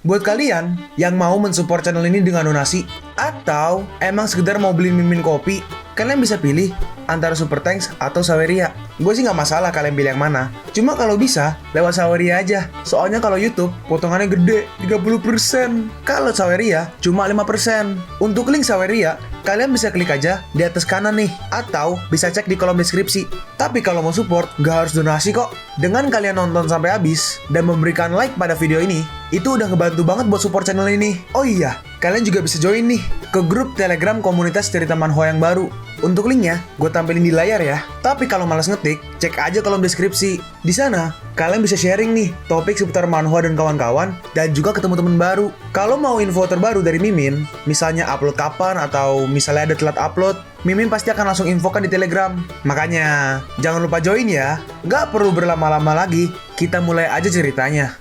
Buat kalian yang mau mensupport channel ini dengan donasi, atau emang sekedar mau beli mimin kopi, kalian bisa pilih antara Super Thanks atau Saweria. Gue sih nggak masalah kalian pilih yang mana. Cuma kalau bisa, lewat Saweria aja. Soalnya kalau YouTube, potongannya gede, 30%. Kalau Saweria, cuma 5%. Untuk link Saweria, kalian bisa klik aja di atas kanan nih. Atau bisa cek di kolom deskripsi. Tapi kalau mau support, nggak harus donasi kok. Dengan kalian nonton sampai habis, dan memberikan like pada video ini, itu udah ngebantu banget buat support channel ini. Oh iya, kalian juga bisa join nih ke grup Telegram komunitas cerita manhwa yang baru. Untuk linknya, gue tampilin di layar ya. Tapi kalau malas ngetik, cek aja kolom deskripsi. Di sana, kalian bisa sharing nih topik seputar manhwa dan kawan-kawan, dan juga ketemu teman baru. Kalau mau info terbaru dari Mimin, misalnya upload kapan atau misalnya ada telat upload, Mimin pasti akan langsung infokan di Telegram. Makanya, jangan lupa join ya. Nggak perlu berlama-lama lagi, kita mulai aja ceritanya.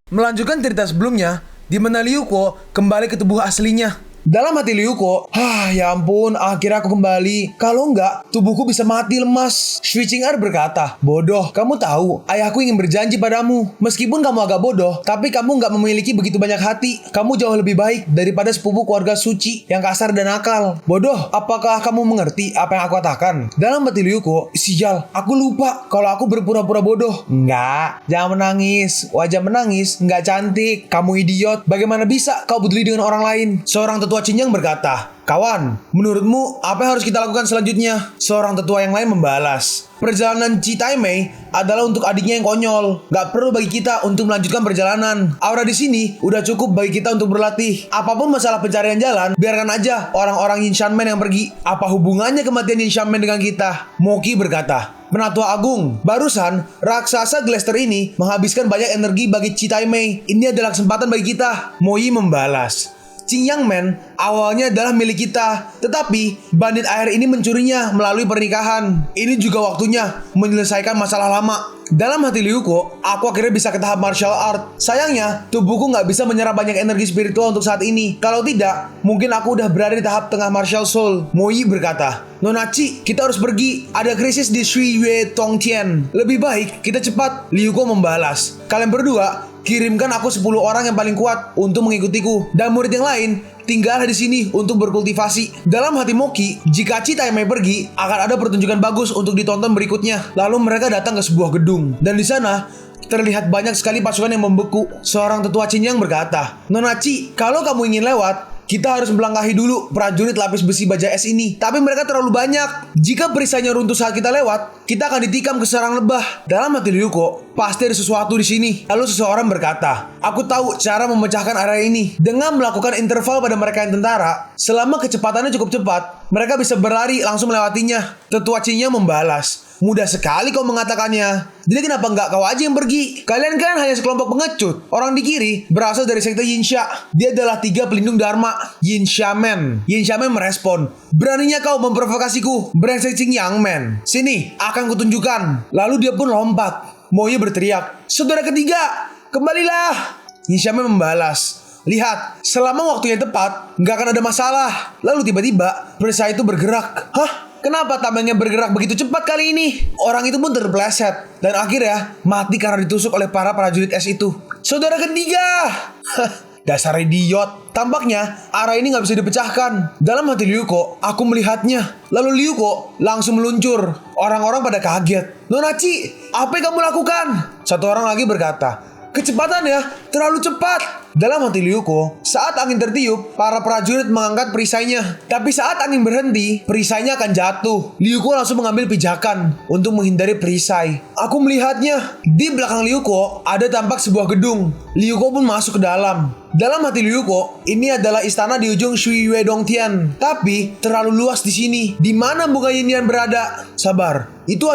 Melanjutkan cerita sebelumnya, di mana Ryuko kembali ke tubuh aslinya. Dalam hati Ryuko, ya ampun, akhirnya aku kembali. Kalau enggak, tubuhku bisa mati lemas. Switching R berkata, bodoh, kamu tahu, ayahku ingin berjanji padamu. Meskipun kamu agak bodoh, tapi kamu enggak memiliki begitu banyak hati. Kamu jauh lebih baik daripada sepupu keluarga suci yang kasar dan nakal. Bodoh, apakah kamu mengerti apa yang aku katakan? Dalam hati Ryuko, sial, aku lupa kalau aku berpura-pura bodoh. Enggak, jangan menangis. Wajah menangis, enggak cantik. Kamu idiot, bagaimana bisa kau peduli dengan orang lain? Seorang tetua Cinyang berkata, kawan, menurutmu apa yang harus kita lakukan selanjutnya? Seorang tetua yang lain membalas, perjalanan Chitaimei adalah untuk adiknya yang konyol. Gak perlu bagi kita untuk melanjutkan perjalanan. Aura di sini udah cukup bagi kita untuk berlatih. Apapun masalah pencarian jalan, biarkan aja orang-orang Yin Shanmen yang pergi. Apa hubungannya kematian Yin Shanmen dengan kita? Moki berkata, Penatua Agung, barusan raksasa Glaster ini menghabiskan banyak energi bagi Chitaimei. Ini adalah kesempatan bagi kita. Moi membalas, Xingyang Men awalnya adalah milik kita, tetapi bandit air ini mencurinya melalui pernikahan. Ini juga waktunya menyelesaikan masalah lama. Dalam hati Ryuko, aku akhirnya bisa ke tahap martial art. Sayangnya, tubuhku nggak bisa menyerap banyak energi spiritual untuk saat ini. Kalau tidak, mungkin aku udah berada di tahap tengah martial soul. Moi berkata, Nonachi, kita harus pergi. Ada krisis di Shuiyue Tongtian. Lebih baik kita cepat. Ryuko membalas, kalian berdua kirimkan aku 10 orang yang paling kuat untuk mengikutiku, dan murid yang lain tinggal di sini untuk berkultivasi. Dalam hati Moki, jika Chitaimei pergi, akan ada pertunjukan bagus untuk ditonton berikutnya. Lalu mereka datang ke sebuah gedung, dan di sana terlihat banyak sekali pasukan yang membeku. Seorang tetua Cinyang berkata, Nonachi, kalau kamu ingin lewat, kita harus melangkahi dulu prajurit lapis besi baja es ini. Tapi mereka terlalu banyak. Jika perisainya runtuh saat kita lewat, kita akan ditikam ke sarang lebah. Dalam hati Ryuko, pasti ada sesuatu di sini. Lalu seseorang berkata, aku tahu cara memecahkan area ini. Dengan melakukan interval pada mereka yang tentara, selama kecepatannya cukup cepat, mereka bisa berlari langsung melewatinya. Tetua Cinya membalas, mudah sekali kau mengatakannya. Jadi kenapa nggak kau aja yang pergi? Kalian kan hanya sekelompok pengecut. Orang di kiri berasal dari sekte Yinsha. Dia adalah 3 pelindung Dharma, Yinshamen. Yinshamen merespon, beraninya kau memprovokasiku, brengsek Xingyang Men. Sini, akan kutunjukkan. Lalu dia pun lompat. Moye berteriak, saudara ketiga, kembalilah. Yinshamen membalas, lihat, selama waktunya tepat, nggak akan ada masalah. Lalu tiba-tiba, perisai itu bergerak. Hah? Kenapa tamengnya bergerak begitu cepat kali ini? Orang itu pun terpeleset dan akhirnya mati karena ditusuk oleh para prajurit es itu. Saudara ketiga! Dasar idiot. Tampaknya arah ini nggak bisa dipecahkan. Dalam hati Ryuko, aku melihatnya. Lalu Ryuko langsung meluncur. Orang-orang pada kaget. Nonachi, apa yang kamu lakukan? Satu orang lagi berkata, kecepatannya terlalu cepat. Dalam hati Ryuko, saat angin tertiup, para prajurit mengangkat perisainya. Tapi saat angin berhenti, perisainya akan jatuh. Ryuko langsung mengambil pijakan untuk menghindari perisai. Aku melihatnya. Di belakang Ryuko ada tampak sebuah gedung. Ryuko pun masuk ke dalam. Dalam hati Ryuko, ini adalah istana di ujung Shuiyue Dongtian. Tapi terlalu luas di sini. Di mana bunga Yin Yang berada? Sabar. Itu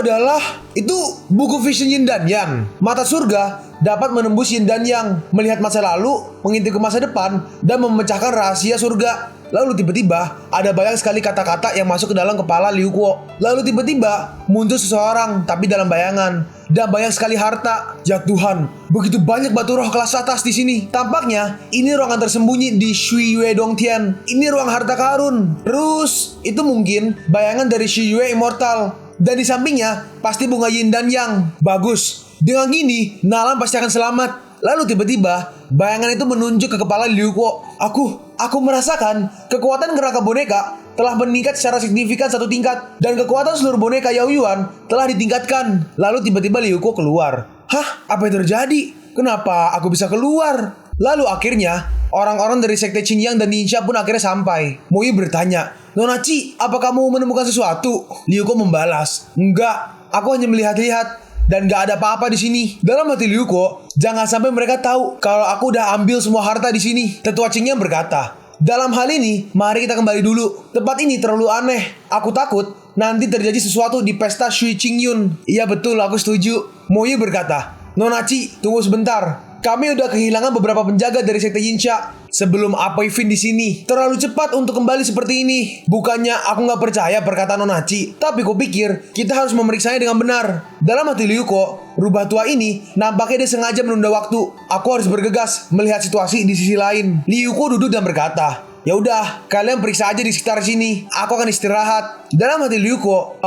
buku Vision Yin dan Yang. Mata surga dapat menembus Yin dan Yang, melihat masa lalu, mengintip ke masa depan, dan memecahkan rahasia surga. Lalu tiba-tiba ada banyak sekali kata-kata yang masuk ke dalam kepala Ryuko. Lalu tiba-tiba muncul seseorang, tapi dalam bayangan. Dan banyak sekali harta. Ya Tuhan, begitu banyak batu roh kelas atas di sini. Tampaknya ini ruangan tersembunyi di Shuiyue Dongtian. Ini ruang harta karun. Terus itu mungkin bayangan dari Shuiyue Immortal. Dan di sampingnya pasti bunga Yin dan Yang. Bagus. Dengan gini, Nalan pasti akan selamat. Lalu tiba-tiba, bayangan itu menunjuk ke kepala Liu Kuo. Aku merasakan kekuatan neraka boneka telah meningkat secara signifikan satu tingkat. Dan kekuatan seluruh boneka Yao Yuan telah ditingkatkan. Lalu tiba-tiba Liu Kuo keluar. Hah? Apa yang terjadi? Kenapa aku bisa keluar? Lalu akhirnya, orang-orang dari sekte Xinjiang dan Ninja pun akhirnya sampai. Mo Yi bertanya, Nona Chi, apa kamu menemukan sesuatu? Liu Kuo membalas, enggak, aku hanya melihat-lihat. Dan gak ada apa-apa di sini. Dalam hati Liu Kuo, jangan sampai mereka tahu kalau aku udah ambil semua harta di sini. Tetua Xinjiang berkata, dalam hal ini, mari kita kembali dulu. Tempat ini terlalu aneh. Aku takut nanti terjadi sesuatu di pesta Shui Qingyun. Iya betul, aku setuju. Mo Yi berkata, Nona Chi, tunggu sebentar. Kami udah kehilangan beberapa penjaga dari sekte Yinsha sebelum Apoy Fin di sini. Terlalu cepat untuk kembali seperti ini. Bukannya aku nggak percaya perkataan Nona Chi, tapi kupikir kita harus memeriksanya dengan benar. Dalam hati Liu Kuo, rubah tua ini nampaknya dia sengaja menunda waktu. Aku harus bergegas melihat situasi di sisi lain. Liu Kuo duduk dan berkata, ya udah, kalian periksa aja di sekitar sini. Aku akan istirahat. Dalam hati Liu Kuo,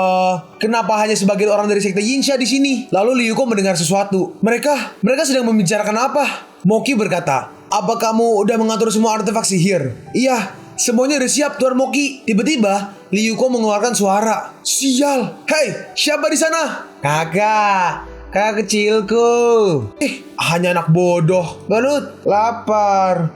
kenapa hanya sebagian orang dari sekte Yinsha di sini? Lalu Liu Kuo mendengar sesuatu. Mereka sedang membicarakan apa? Moki berkata, apa kamu udah mengatur semua artefak sihir? Iya, semuanya udah siap, Tuan Moki. Tiba-tiba, Liu Kuo mengeluarkan suara. Sial! Hei, siapa di sana? Kakak kecilku. Hanya anak bodoh. Banut, lapar.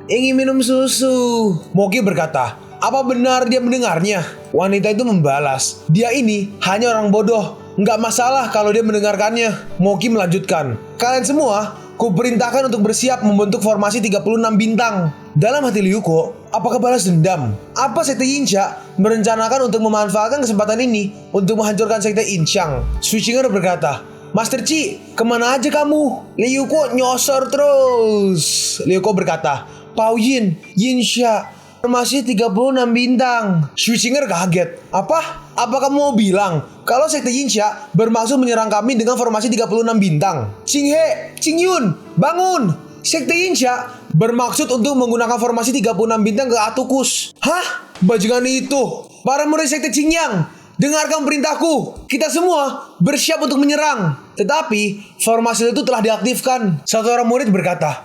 Ingin minum susu. Moki berkata, apa benar dia mendengarnya? Wanita itu membalas, dia ini hanya orang bodoh. Nggak masalah kalau dia mendengarkannya. Moki melanjutkan, kalian semua kuperintahkan untuk bersiap membentuk formasi 36 bintang. Dalam hati Liu Kuo, apakah balas dendam? Apa sekte Yinsha merencanakan untuk memanfaatkan kesempatan ini untuk menghancurkan sekte Yinxiang? Suicinger berkata, Master Chi, kemana aja kamu? Liu Kuo nyosor terus. Liu Kuo berkata, Pao Yin, Yinsha, formasi 36 bintang. Suicinger kaget. Apa kamu mau bilang kalau sekte Yinsha bermaksud menyerang kami dengan formasi 36 bintang? Qinghe, Qingyun, bangun! Sekte Yinsha bermaksud untuk menggunakan formasi 36 bintang ke Atukus. Hah? Bajingan itu. Para murid sekte Xinjiang, dengarkan perintahku. Kita semua bersiap untuk menyerang. Tetapi formasi itu telah diaktifkan. Satu orang murid berkata,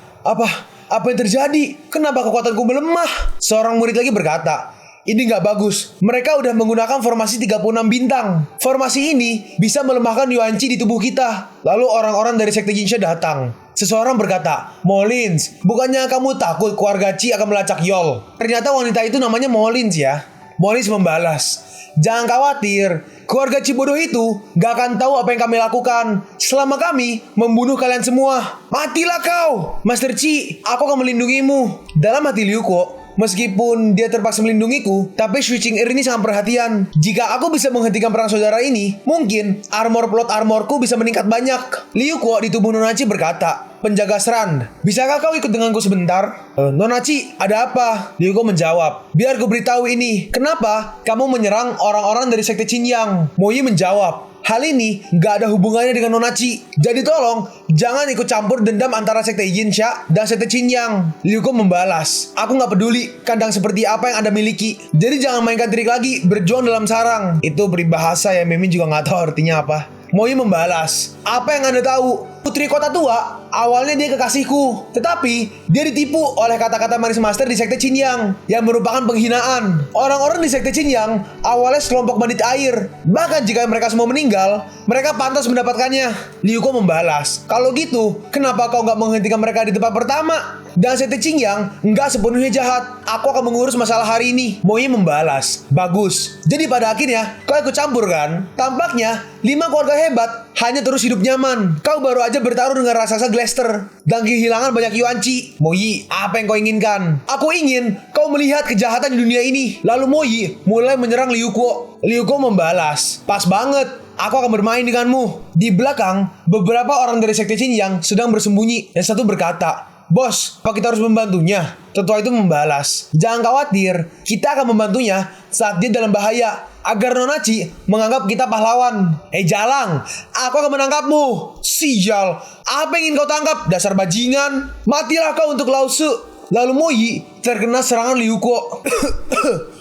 Apa yang terjadi? Kenapa kekuatanku melemah? Seorang murid lagi berkata, ini gak bagus. Mereka udah menggunakan formasi 36 bintang. Formasi ini bisa melemahkan Yuan Chi di tubuh kita. Lalu orang-orang dari sekte Yinsha datang. Seseorang berkata, Molins, bukannya kamu takut keluarga Chi akan melacak Yol? Ternyata wanita itu namanya Molins ya. Molins membalas, jangan khawatir, keluarga Chi bodoh itu gak akan tahu apa yang kami lakukan selama kami membunuh kalian semua. Matilah kau, Master Chi, aku akan melindungimu. Dalam hati Liu Kuo, meskipun dia terpaksa melindungiku, tapi Shui Qing'er ini sangat perhatian. Jika aku bisa menghentikan perang saudara ini, mungkin plot armorku bisa meningkat banyak. Liu Kuo di tubuh Nona Chi berkata, penjaga Sran, bisakah kau ikut denganku sebentar? Nona Chi, ada apa? Liu Kuo menjawab, biar ku beritahu ini. Kenapa kamu menyerang orang-orang dari sekte Xinjiang? Mo Yi menjawab, hal ini gak ada hubungannya dengan Nona Chi. Jadi tolong, jangan ikut campur dendam antara sekte Yinsha dan sekte Xinjiang. Liu Kuo membalas, aku gak peduli kandang seperti apa yang Anda miliki. Jadi jangan mainkan trik lagi, berjuang dalam sarang. Itu peribahasa ya, Mimin juga gak tahu artinya apa. Mo Yi membalas, apa yang Anda tahu? Putri kota tua, awalnya dia kekasihku. Tetapi, dia ditipu oleh kata-kata Maris Master di sekte Xinjiang yang merupakan penghinaan. Orang-orang di sekte Xinjiang awalnya sekelompok bandit air. Bahkan jika mereka semua meninggal, mereka pantas mendapatkannya. Liu Kuo membalas, kalau gitu, kenapa kau gak menghentikan mereka di tempat pertama? Dan sekte Xinjiang nggak sepenuhnya jahat. Aku akan mengurus masalah hari ini. Mo Yi membalas, bagus. Jadi pada akhirnya kau ikut campur kan? Tampaknya 5 keluarga hebat hanya terus hidup nyaman. Kau baru aja bertarung dengan raksasa Glaster dan kehilangan banyak Yuan Chi. Mo Yi, apa yang kau inginkan? Aku ingin kau melihat kejahatan di dunia ini. Lalu Mo Yi mulai menyerang Liu Kuo. Liu Kuo membalas, pas banget. Aku akan bermain denganmu. Di belakang, beberapa orang dari sekte Xinjiang sedang bersembunyi. Yang satu berkata, Bos, apa kita harus membantunya? Tetua itu membalas, jangan khawatir, kita akan membantunya saat dia dalam bahaya, agar Nona Chi menganggap kita pahlawan. Jalang, aku akan menangkapmu. Sial, apa yang ingin kau tangkap, dasar bajingan? Matilah kau untuk Lao Tzu. Lalu Mo Yi terkena serangan Liu Kuo.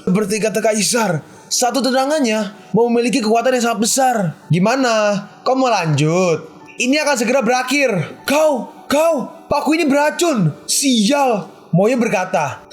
Seperti kata Kaisar, satu tendangannya memiliki kekuatan yang sangat besar. Gimana? Kau mau lanjut? ini akan segera berakhir. Kau, paku ini beracun. Sial. Moye berkata,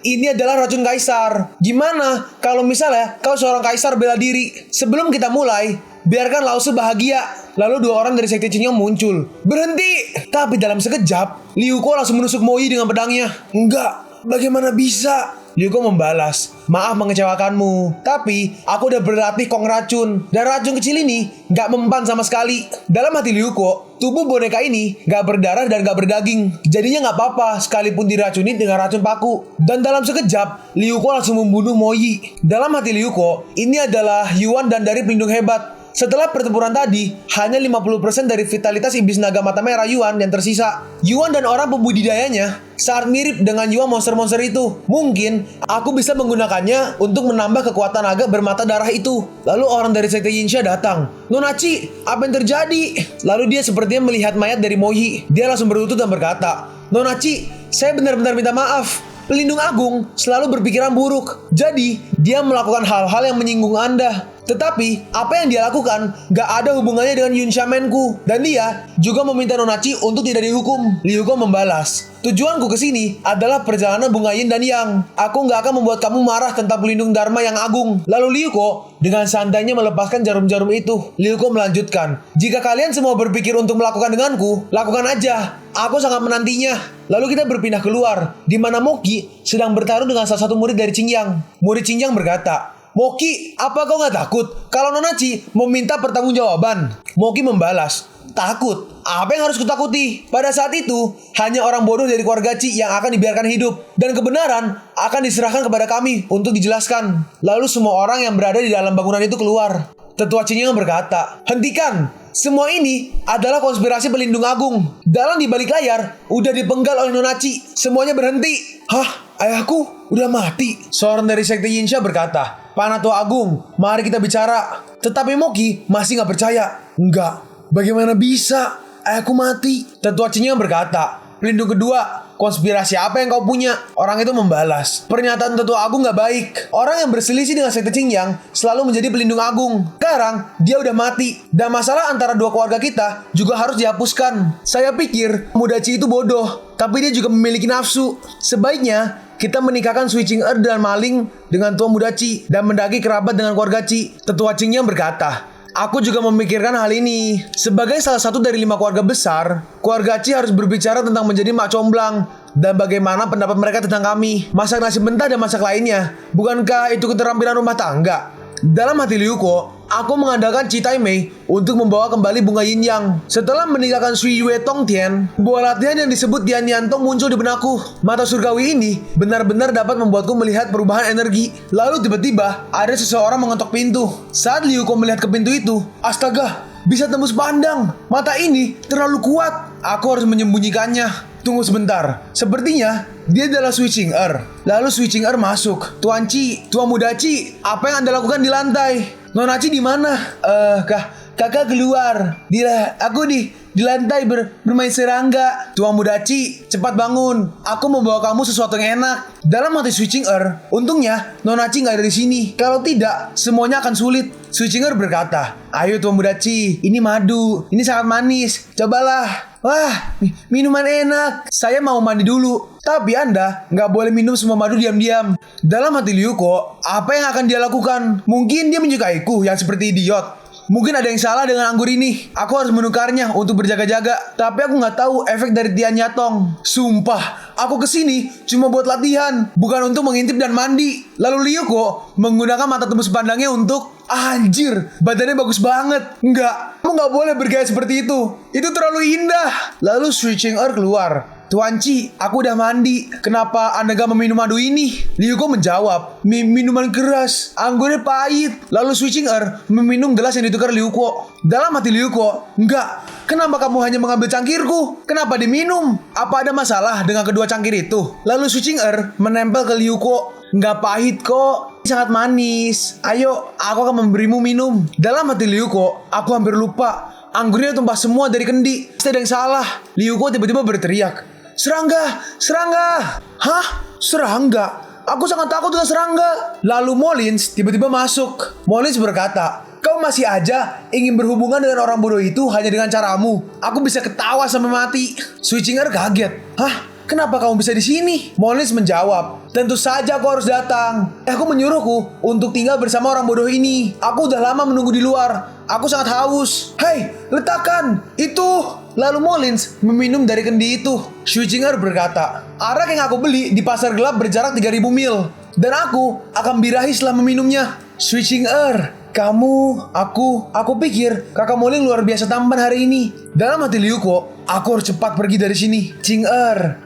ini adalah racun kaisar. Gimana kalau misalnya kau seorang kaisar bela diri? Sebelum kita mulai, biarkan Lause bahagia. Lalu dua orang dari sekte Qingyang muncul. Berhenti! Tapi dalam sekejap, Liu Ko langsung menusuk Moyi dengan pedangnya. Enggak, bagaimana bisa? Liu Ko membalas, maaf mengecewakanmu, tapi aku udah berlatih kong racun. Dan racun kecil ini gak mempan sama sekali. Dalam hati Liu Ko, tubuh boneka ini gak berdarah dan gak berdaging. Jadinya gak apa-apa sekalipun diracuni dengan racun paku. Dan dalam sekejap, Liu Ko langsung membunuh Moyi. Dalam hati Liu Ko, ini adalah Yuan dan dari pelindung hebat. Setelah pertempuran tadi, hanya 50% dari vitalitas iblis naga mata merah Yuan yang tersisa. Yuan dan orang pembudidayanya sangat mirip dengan Yuan monster-monster itu. Mungkin aku bisa menggunakannya untuk menambah kekuatan naga bermata darah itu. Lalu orang dari sekte Yinsha datang. Nona Chi, apa yang terjadi? Lalu dia sepertinya melihat mayat dari Moyi. Dia langsung berlutut dan berkata, Nona Chi, saya benar-benar minta maaf. Pelindung Agung selalu berpikiran buruk. Jadi, dia melakukan hal-hal yang menyinggung Anda. Tetapi, apa yang dia lakukan gak ada hubungannya dengan Yun Xiamenku. Dan dia juga meminta Nona Chi untuk tidak dihukum. Liu Ko membalas, tujuanku ke sini adalah perjalanan bunga yin dan yang. Aku gak akan membuat kamu marah tentang pelindung Dharma yang agung. Lalu Liu Ko dengan santainya melepaskan jarum-jarum itu. Liu Ko melanjutkan, jika kalian semua berpikir untuk melakukan denganku, lakukan aja. Aku sangat menantinya. Lalu kita berpindah keluar, di mana Moki sedang bertarung dengan salah satu murid dari Qingyang. Murid Qingyang berkata, Moki, apa kau gak takut kalau Nona Chi meminta pertanggungjawaban? Moki membalas, takut? Apa yang harus kutakuti? Pada saat itu, hanya orang bodoh dari keluarga Chi yang akan dibiarkan hidup. Dan kebenaran akan diserahkan kepada kami untuk dijelaskan. Lalu semua orang yang berada di dalam bangunan itu keluar. Tetua Qingyang berkata, hentikan! Semua ini adalah konspirasi pelindung agung. Dalang di balik layar udah dipenggal oleh Nona Chi. Semuanya berhenti. Hah? Ayahku udah mati? Seorang dari sekte Yinsha berkata, Panatua Agung, mari kita bicara. Tetapi Moki masih gak percaya. Enggak, bagaimana bisa? Ayahku mati. Tetua Qingyang berkata, pelindung kedua, konspirasi apa yang kau punya? Orang itu membalas, pernyataan Tetua Agung gak baik. Orang yang berselisih dengan sekte Qingyang selalu menjadi pelindung agung. Sekarang, dia udah mati. Dan masalah antara dua keluarga kita juga harus dihapuskan. Saya pikir, Muda Chi itu bodoh. Tapi dia juga memiliki nafsu. Sebaiknya, kita menikahkan Sui Ching-er dan Maling dengan Tua Muda Chi dan mendaki kerabat dengan keluarga Chi. Tetua Qingyang berkata, aku juga memikirkan hal ini. Sebagai salah satu dari 5 keluarga besar, keluarga Chi harus berbicara tentang menjadi mak comblang dan bagaimana pendapat mereka tentang kami. Masak nasi mentah dan masak lainnya. Bukankah itu keterampilan rumah tangga? Dalam hati Liu Ko, aku mengandalkan Chi Taimei untuk membawa kembali bunga yin yang. Setelah meninggalkan Sui Yue Tong Tian, buah latihan yang disebut Tian Yan Tong muncul di benakku. Mata surgawi ini benar-benar dapat membuatku melihat perubahan energi. Lalu tiba-tiba ada seseorang mengetok pintu. Saat Liu Ko melihat ke pintu itu, astaga, bisa tembus pandang. Mata ini terlalu kuat. Aku harus menyembunyikannya. Tunggu sebentar. Sepertinya dia adalah Sui Ching-er. Lalu Sui Ching-er masuk. Tuan Chi, Tua Muda Chi, apa yang Anda lakukan di lantai? Nona Chi di mana? Kakak keluar. Aku di lantai bermain serangga. Tua Muda Chi, cepat bangun. Aku membawa kamu sesuatu yang enak. Dalam hati Sui Ching-er, untungnya Nona Chi nggak ada di sini. Kalau tidak, semuanya akan sulit. Sui Ching-er berkata, ayo Tua Muda Chi, ini madu. Ini sangat manis. Cobalah. Wah, minuman enak. Saya mau mandi dulu. Tapi Anda nggak boleh minum semua madu diam-diam. Dalam hati Liu Ko, apa yang akan dia lakukan? Mungkin dia menyukaiku yang seperti idiot. Mungkin ada yang salah dengan anggur ini. Aku harus menukarnya untuk berjaga-jaga. Tapi aku nggak tahu efek dari Tian Yatong. Sumpah, aku kesini cuma buat latihan, bukan untuk mengintip dan mandi. Lalu Liu Ko menggunakan mata tembus pandangnya untuk, anjir, badannya bagus banget. Enggak, kamu nggak boleh bergaya seperti itu. Itu terlalu indah. Lalu Sui Ching-er keluar. Tuan Chi, aku udah mandi. Kenapa Anda gak meminum madu ini? Liu Ko menjawab, minuman keras, anggurnya pahit. Lalu Sui Ching-er meminum gelas yang ditukar Liu Ko. Dalam hati Liu Ko, enggak. Kenapa kamu hanya mengambil cangkirku? Kenapa diminum? Apa ada masalah dengan kedua cangkir itu? Lalu Sui Ching-er menempel ke Liu Ko. Enggak pahit kok, sangat manis. Ayo, aku akan memberimu minum. Dalam hati Liu Ko, aku hampir lupa. Anggurnya tumpah semua dari kendi. Pasti ada yang salah. Liu Ko tiba-tiba berteriak, serangga, serangga. Hah? Serangga? Aku sangat takut dengan serangga. Lalu Molins tiba-tiba masuk. Molins berkata, kau Kau masih aja ingin berhubungan dengan orang bodoh itu hanya dengan caramu. Aku bisa ketawa sampai mati. Switching Earth kaget. Hah? Kenapa kamu bisa di sini? Molins menjawab, tentu saja aku harus datang. Aku menyuruhku untuk tinggal bersama orang bodoh ini. Aku udah lama menunggu di luar. Aku sangat haus. Hei, letakkan itu. Lalu Molins meminum dari kendi itu. Switching Earth berkata, arak yang aku beli di pasar gelap berjarak 3000 mil. Dan aku akan birahi setelah meminumnya. Switching Earth, aku pikir kakak Molin luar biasa tampan hari ini. Dalam hati Liuko, aku harus cepat pergi dari sini. Ching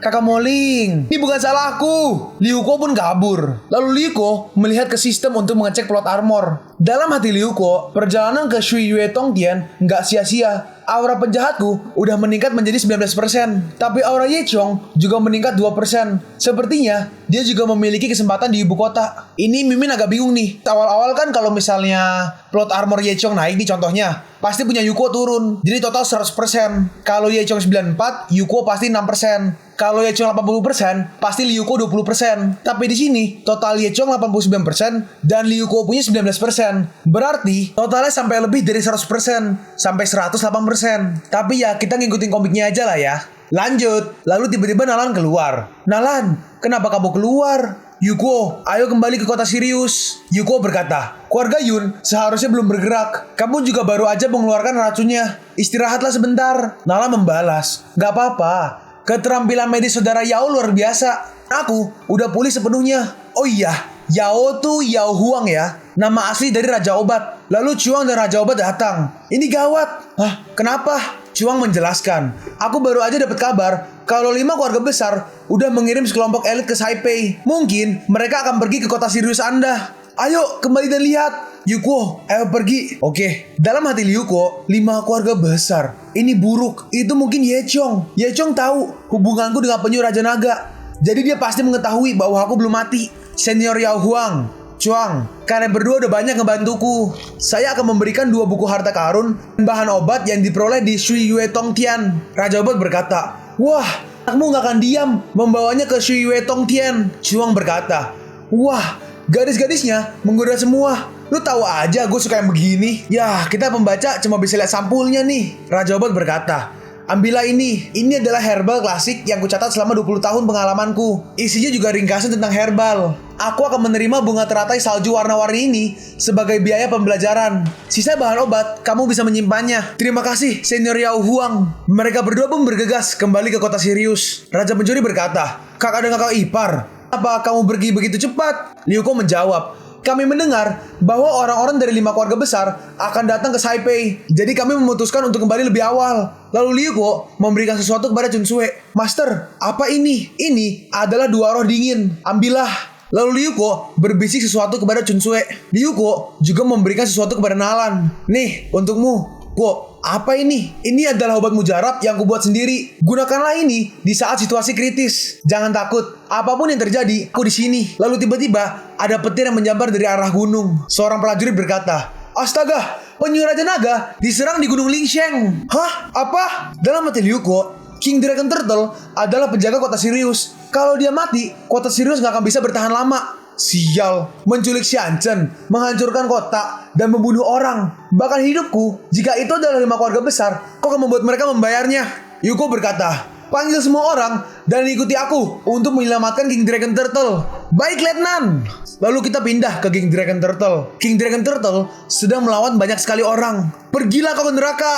kakak Moling, ini bukan salahku. Liuko pun kabur. Lalu Liuko melihat ke sistem untuk mengecek plot armor. Dalam hati Liuko, perjalanan ke Shui Yue Tongtian nggak sia-sia. Aura penjahatku udah meningkat menjadi 19%. Tapi aura Ye Chong juga meningkat 2%. Sepertinya dia juga memiliki kesempatan di ibu kota. Ini Mimin agak bingung nih. Awal-awal kan kalau misalnya plot armor Ye Chong naik nih contohnya, pasti punya Yuko turun. Jadi total 100%. Kalau Ye Chong 94, Yuko pasti 6%. Kalau Ye Chong 80%, pasti Liuko 20%. Tapi di sini total Ye Chong 89% dan Liuko punya 19%. Berarti totalnya sampai lebih dari 100%, sampai 108%. Tapi ya kita ngikutin komiknya aja lah ya. Lanjut, lalu tiba-tiba Nalan keluar. Nalan, kenapa kamu keluar? Yuko, ayo kembali ke kota Sirius. Yuko berkata, keluarga Yun seharusnya belum bergerak. Kamu juga baru aja mengeluarkan racunnya. Istirahatlah sebentar. Nala membalas, gak apa-apa. Keterampilan medis saudara Yao luar biasa. Aku udah pulih sepenuhnya. Oh iya, Yao tuh Yao Huang ya. Nama asli dari Raja Obat. Lalu Chuang dan Raja Obat datang. Ini gawat. Hah, kenapa? Chuang menjelaskan, aku baru aja dapat kabar kalau 5 keluarga besar udah mengirim sekelompok elit ke Saipei. Mungkin mereka akan pergi ke kota Sirius Anda. Ayo kembali dan lihat. Yuko, ayo pergi. Oke. Dalam hati Liuko, 5 keluarga besar. Ini buruk. Itu mungkin Ye Chong. Ye Chong tahu hubunganku dengan penyu Raja Naga. Jadi dia pasti mengetahui bahwa aku belum mati. Senior Yao Huang, Chuang, kalian berdua udah banyak ngebantuku. Saya akan memberikan 2 buku harta karun dan bahan obat yang diperoleh di Shui Yue Tongtian. Raja Obat berkata, wah, anakmu gak akan diam membawanya ke Shui Yue Tongtian. Chuang berkata, wah, gadis-gadisnya menggoda semua. Lu tahu aja gue suka yang begini. Ya, kita pembaca cuma bisa lihat sampulnya nih. Raja Obat berkata, ambillah ini. Ini adalah herbal klasik yang kucatat selama 20 tahun pengalamanku. Isinya juga ringkasan tentang herbal. Aku akan menerima bunga teratai salju warna-warni ini sebagai biaya pembelajaran. Sisa bahan obat, kamu bisa menyimpannya. Terima kasih, Senior Yao Huang. Mereka berdua pun bergegas kembali ke kota Sirius. Raja pencuri berkata, kakak dan kakak ipar, apa kamu pergi begitu cepat? Liuko menjawab, kami mendengar bahwa orang-orang dari 5 keluarga besar akan datang ke Saipei. Jadi kami memutuskan untuk kembali lebih awal. Lalu Liuko memberikan sesuatu kepada Chunsue. Master, apa ini? Ini adalah 2 roh dingin. Ambillah. Lalu Liuko berbisik sesuatu kepada Chunsue. Liuko juga memberikan sesuatu kepada Nalan. Nih, untukmu. Kok, apa ini? Ini adalah obat mujarab yang kubuat sendiri. Gunakanlah ini di saat situasi kritis. Jangan takut. Apapun yang terjadi, aku di sini. Lalu tiba-tiba ada petir yang menjambar dari arah gunung. Seorang prajurit berkata, astaga, penyu Raja Naga diserang di Gunung Lingsheng. Hah? Apa? Dalam hati Liuko, King Dragon Turtle adalah penjaga kota Sirius. Kalau dia mati, kota Sirius gak akan bisa bertahan lama. Sial, menculik Xianchen, menghancurkan kota, dan membunuh orang. Bahkan hidupku, jika itu adalah 5 keluarga besar, kok akan membuat mereka membayarnya? Yuko berkata, panggil semua orang dan ikuti aku untuk menyelamatkan King Dragon Turtle. Baik, Letnan. Lalu kita pindah ke King Dragon Turtle. King Dragon Turtle sedang melawan banyak sekali orang. Pergilah kau ke neraka.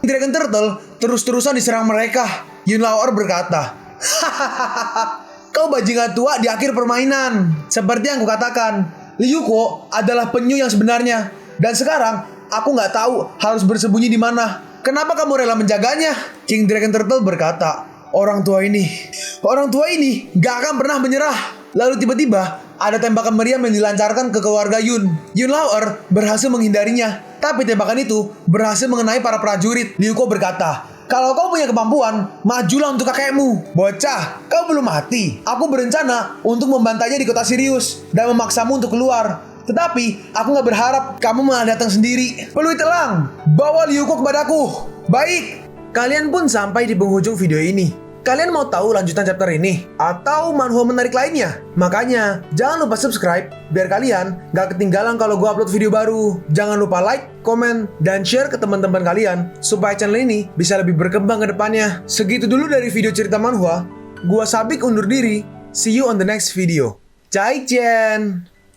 King Dragon Turtle terus-terusan diserang mereka. Yun Laoer berkata, hahaha. Kau bajingan tua di akhir permainan. Seperti yang kukatakan, Liuko adalah penyu yang sebenarnya. Dan sekarang, aku gak tahu harus bersembunyi di mana. Kenapa kamu rela menjaganya? King Dragon Turtle berkata, orang tua ini gak akan pernah menyerah. Lalu tiba-tiba, ada tembakan meriam yang dilancarkan ke keluarga Yun. Yun Laoer berhasil menghindarinya. Tapi tembakan itu berhasil mengenai para prajurit. Liuko berkata, kalau kau punya kemampuan, majulah untuk kakekmu. Bocah, kau belum mati. Aku berencana untuk membantainya di kota Sirius dan memaksamu untuk keluar. Tetapi, aku gak berharap kamu malah datang sendiri. Peluit elang, bawa Liuko kepadaku. Baik. Kalian pun sampai di penghujung video ini. Kalian mau tahu lanjutan chapter ini? Atau manhwa menarik lainnya? Makanya, jangan lupa subscribe biar kalian gak ketinggalan kalau gue upload video baru. Jangan lupa like, komen, dan share ke teman-teman kalian supaya channel ini bisa lebih berkembang ke depannya. Segitu dulu dari video cerita manhwa. Gua Sabik undur diri. See you on the next video. Zaijian!